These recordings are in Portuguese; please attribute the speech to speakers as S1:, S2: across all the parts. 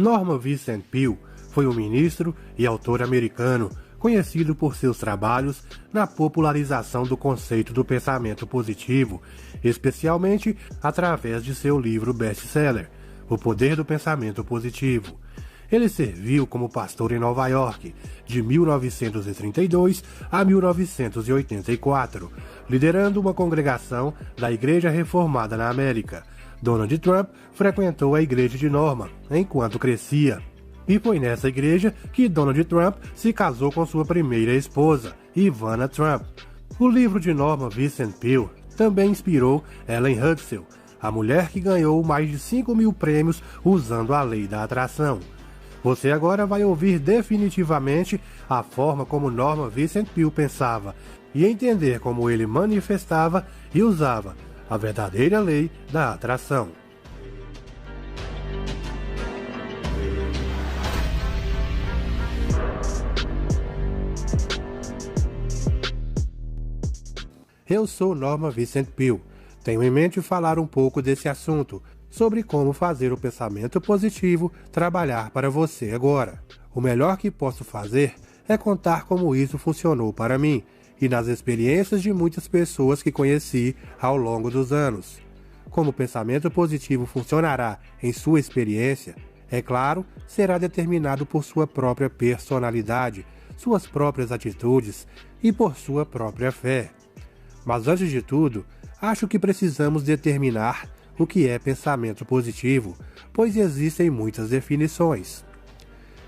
S1: Norman Vincent Peale foi um ministro e autor americano conhecido por seus trabalhos na popularização do conceito do pensamento positivo, especialmente através de seu livro best-seller, O Poder do Pensamento Positivo. Ele serviu como pastor em Nova York, de 1932 a 1984, liderando uma congregação da Igreja Reformada na América. Donald Trump frequentou a igreja de Norman enquanto crescia. E foi nessa igreja que Donald Trump se casou com sua primeira esposa, Ivana Trump. O livro de Norman Vincent Peale também inspirou Ellen Huxley, a mulher que ganhou mais de 5.000 prêmios usando a lei da atração. Você agora vai ouvir definitivamente a forma como Norman Vincent Peale pensava e entender como ele manifestava e usava a verdadeira lei da atração. Eu sou Norman Vincent Peale. Tenho em mente falar um pouco desse assunto, sobre como fazer o pensamento positivo trabalhar para você agora. O melhor que posso fazer é contar como isso funcionou para mim e nas experiências de muitas pessoas que conheci ao longo dos anos. Como o pensamento positivo funcionará em sua experiência, é claro, será determinado por sua própria personalidade, suas próprias atitudes e por sua própria fé. Mas antes de tudo, acho que precisamos determinar o que é pensamento positivo, pois existem muitas definições.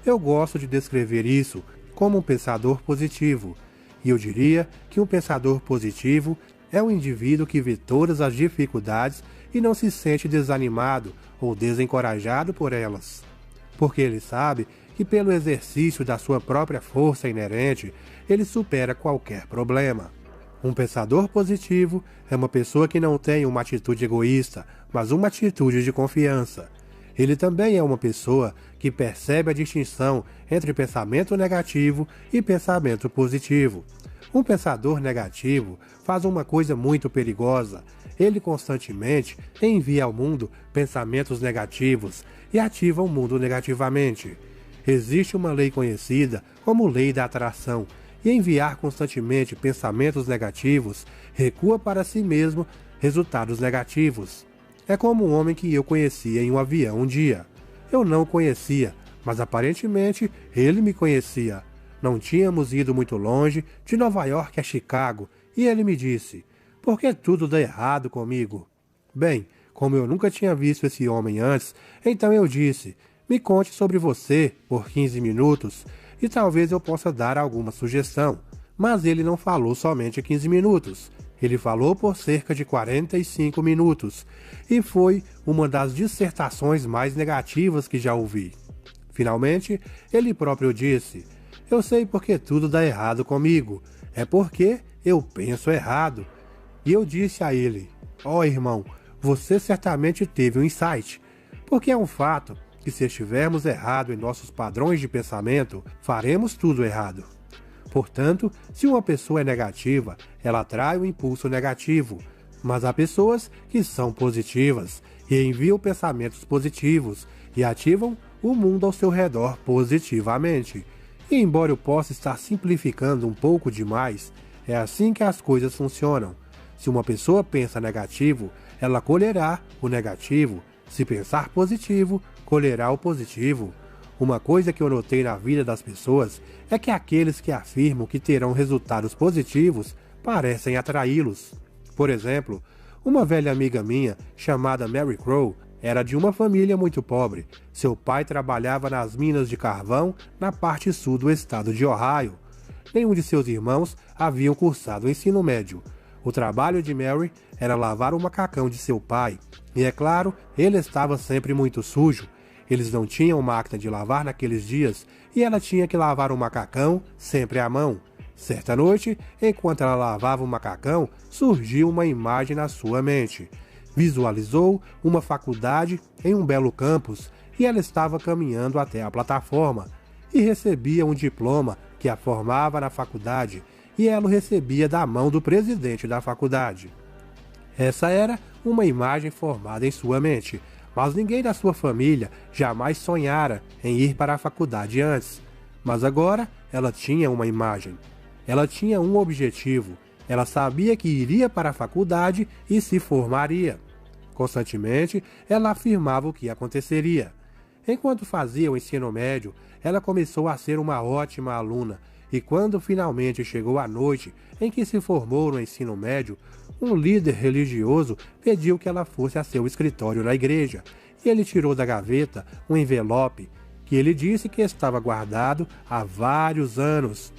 S1: Eu gosto de descrever isso como um pensador positivo, e eu diria que um pensador positivo é um indivíduo que vê todas as dificuldades e não se sente desanimado ou desencorajado por elas, porque ele sabe que pelo exercício da sua própria força inerente, ele supera qualquer problema. Um pensador positivo é uma pessoa que não tem uma atitude egoísta, mas uma atitude de confiança. Ele também é uma pessoa que percebe a distinção entre pensamento negativo e pensamento positivo. Um pensador negativo faz uma coisa muito perigosa. Ele constantemente envia ao mundo pensamentos negativos e ativa o mundo negativamente. Existe uma lei conhecida como lei da atração, e enviar constantemente pensamentos negativos recua para si mesmo resultados negativos. É como um homem que eu conhecia em um avião um dia. Eu não o conhecia, mas aparentemente ele me conhecia. Não tínhamos ido muito longe, de Nova York a Chicago, e ele me disse: "Por que tudo dá errado comigo?" Bem, como eu nunca tinha visto esse homem antes, então eu disse: "Me conte sobre você por 15 minutos, e talvez eu possa dar alguma sugestão." Mas ele não falou somente 15 minutos. Ele falou por cerca de 45 minutos, e foi uma das dissertações mais negativas que já ouvi. Finalmente, ele próprio disse: "Eu sei porque tudo dá errado comigo. É porque eu penso errado." E eu disse a ele: "Ó irmão, você certamente teve um insight, porque é um fato que se estivermos errados em nossos padrões de pensamento, faremos tudo errado. Portanto, se uma pessoa é negativa, ela atrai o impulso negativo, mas há pessoas que são positivas e enviam pensamentos positivos e ativam o mundo ao seu redor positivamente. E embora eu possa estar simplificando um pouco demais, é assim que as coisas funcionam. Se uma pessoa pensa negativo, ela colherá o negativo. Se pensar positivo, colherá o positivo. Uma coisa que eu notei na vida das pessoas é que aqueles que afirmam que terão resultados positivos parecem atraí-los. Por exemplo, uma velha amiga minha, chamada Mary Crow, era de uma família muito pobre. Seu pai trabalhava nas minas de carvão na parte sul do estado de Ohio. Nenhum de seus irmãos haviam cursado o ensino médio. O trabalho de Mary era lavar o macacão de seu pai, e é claro, ele estava sempre muito sujo. Eles não tinham máquina de lavar naqueles dias, e ela tinha que lavar o macacão sempre à mão. Certa noite, enquanto ela lavava o macacão, surgiu uma imagem na sua mente. Visualizou uma faculdade em um belo campus, e ela estava caminhando até a plataforma, e recebia um diploma que a formava na faculdade, e ela o recebia da mão do presidente da faculdade. Essa era uma imagem formada em sua mente, Mas ninguém da sua família jamais sonhara em ir para a faculdade antes. Mas agora ela tinha uma imagem. Ela tinha um objetivo. Ela sabia que iria para a faculdade e se formaria. Constantemente, ela afirmava o que aconteceria. Enquanto fazia o ensino médio, ela começou a ser uma ótima aluna. E quando finalmente chegou a noite em que se formou no ensino médio, um líder religioso pediu que ela fosse a seu escritório na igreja. E ele tirou da gaveta um envelope que ele disse que estava guardado há vários anos.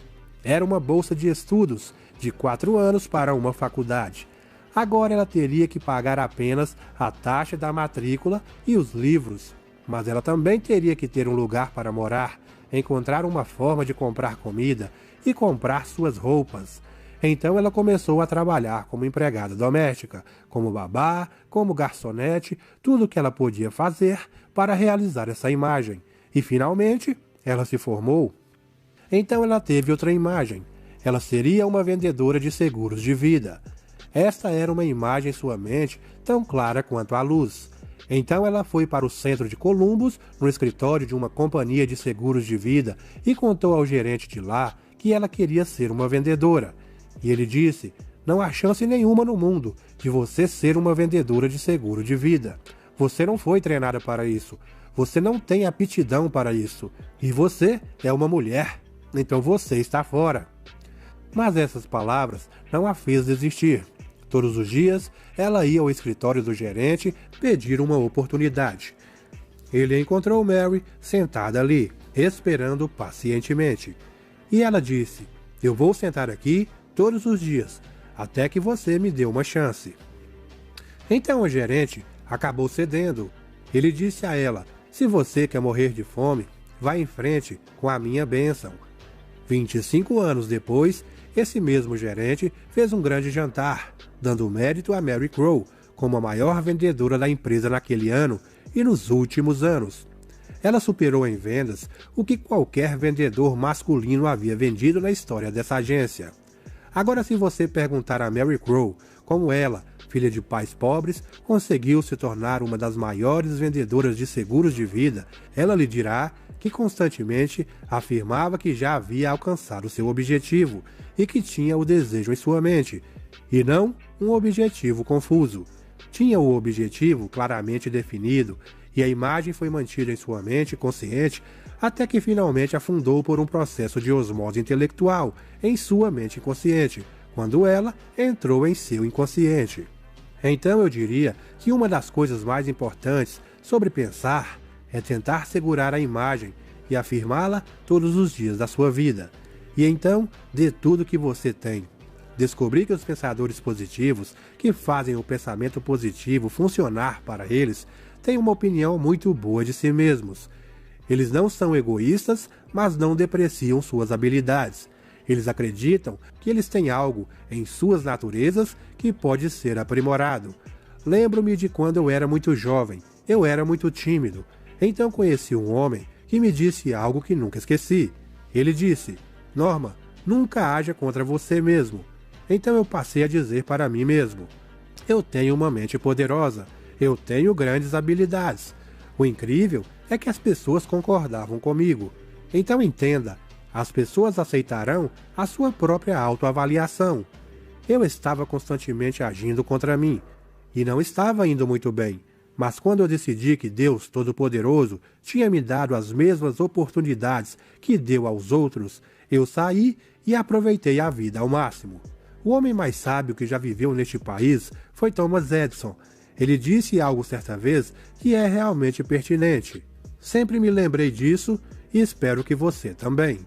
S1: Era uma bolsa de estudos de 4 anos para uma faculdade. Agora ela teria que pagar apenas a taxa da matrícula e os livros. Mas ela também teria que ter um lugar para morar, encontrar uma forma de comprar comida e comprar suas roupas. Então ela começou a trabalhar como empregada doméstica, como babá, como garçonete, tudo o que ela podia fazer para realizar essa imagem. E finalmente ela se formou. Então ela teve outra imagem. Ela seria uma vendedora de seguros de vida. Esta era uma imagem em sua mente tão clara quanto a luz. Então ela foi para o centro de Columbus, no escritório de uma companhia de seguros de vida, e contou ao gerente de lá que ela queria ser uma vendedora. E ele disse: "Não há chance nenhuma no mundo de você ser uma vendedora de seguro de vida. Você não foi treinada para isso. Você não tem aptidão para isso. E você é uma mulher. Então você está fora." Mas essas palavras não a fez desistir. Todos os dias, ela ia ao escritório do gerente pedir uma oportunidade. Ele encontrou Mary sentada ali, esperando pacientemente. E ela disse: "Eu vou sentar aqui todos os dias, até que você me dê uma chance." Então o gerente acabou cedendo. Ele disse a ela: "Se você quer morrer de fome, vá em frente com a minha bênção." 25 anos depois, esse mesmo gerente fez um grande jantar, dando mérito a Mary Crow como a maior vendedora da empresa naquele ano e nos últimos anos. Ela superou em vendas o que qualquer vendedor masculino havia vendido na história dessa agência. Agora, se você perguntar a Mary Crow como ela, filha de pais pobres, conseguiu se tornar uma das maiores vendedoras de seguros de vida, ela lhe dirá que constantemente afirmava que já havia alcançado seu objetivo e que tinha o desejo em sua mente, e não um objetivo confuso. Tinha o objetivo claramente definido e a imagem foi mantida em sua mente consciente até que finalmente afundou por um processo de osmose intelectual em sua mente inconsciente, quando ela entrou em seu inconsciente. Então eu diria que uma das coisas mais importantes sobre pensar é tentar segurar a imagem e afirmá-la todos os dias da sua vida. E então, dê tudo que você tem. Descobri que os pensadores positivos, que fazem o pensamento positivo funcionar para eles, têm uma opinião muito boa de si mesmos. Eles não são egoístas, mas não depreciam suas habilidades. Eles acreditam que eles têm algo em suas naturezas que pode ser aprimorado. Lembro-me de quando eu era muito jovem. Eu era muito tímido. Então conheci um homem que me disse algo que nunca esqueci. Ele disse: "Norma, nunca haja contra você mesmo." Então eu passei a dizer para mim mesmo: "Eu tenho uma mente poderosa. Eu tenho grandes habilidades." O incrível é que as pessoas concordavam comigo. Então entenda, as pessoas aceitarão a sua própria autoavaliação. Eu estava constantemente agindo contra mim e não estava indo muito bem. Mas quando eu decidi que Deus Todo-Poderoso tinha me dado as mesmas oportunidades que deu aos outros, eu saí e aproveitei a vida ao máximo. O homem mais sábio que já viveu neste país foi Thomas Edison. Ele disse algo certa vez que é realmente pertinente. Sempre me lembrei disso e espero que você também.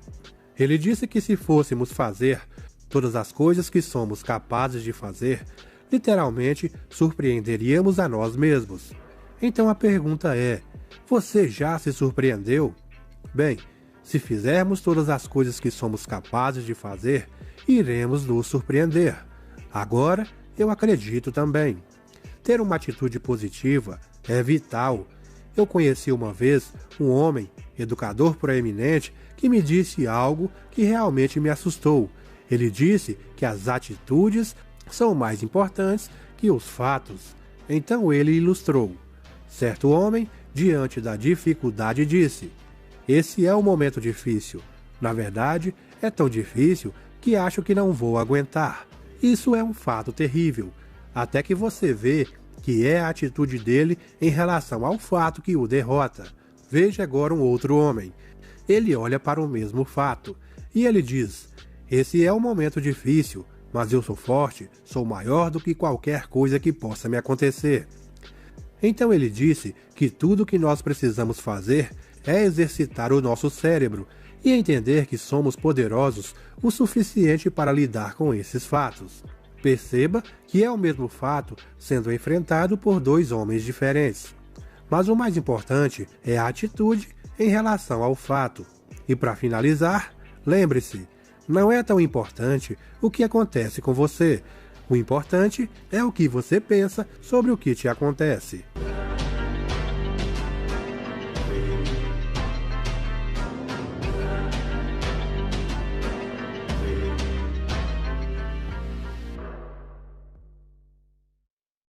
S1: Ele disse que se fôssemos fazer todas as coisas que somos capazes de fazer, literalmente surpreenderíamos a nós mesmos. Então a pergunta é: você já se surpreendeu? Bem, se fizermos todas as coisas que somos capazes de fazer, iremos nos surpreender. Agora, eu acredito também. Ter uma atitude positiva é vital. Eu conheci uma vez um homem, educador proeminente, que me disse algo que realmente me assustou. Ele disse que as atitudes são mais importantes que os fatos. Então ele ilustrou: Certo homem, diante da dificuldade, disse: esse é um momento difícil. Na verdade, é tão difícil que acho que não vou aguentar. Isso é um fato terrível. Até que você vê que é a atitude dele em relação ao fato que o derrota. Veja agora um outro homem. Ele olha para o mesmo fato e ele diz: esse é um momento difícil, mas eu sou forte, sou maior do que qualquer coisa que possa me acontecer. Então ele disse que tudo o que nós precisamos fazer é exercitar o nosso cérebro e entender que somos poderosos o suficiente para lidar com esses fatos. Perceba que é o mesmo fato sendo enfrentado por dois homens diferentes. Mas o mais importante é a atitude em relação ao fato. E para finalizar, lembre-se, não é tão importante o que acontece com você. O importante é o que você pensa sobre o que te acontece.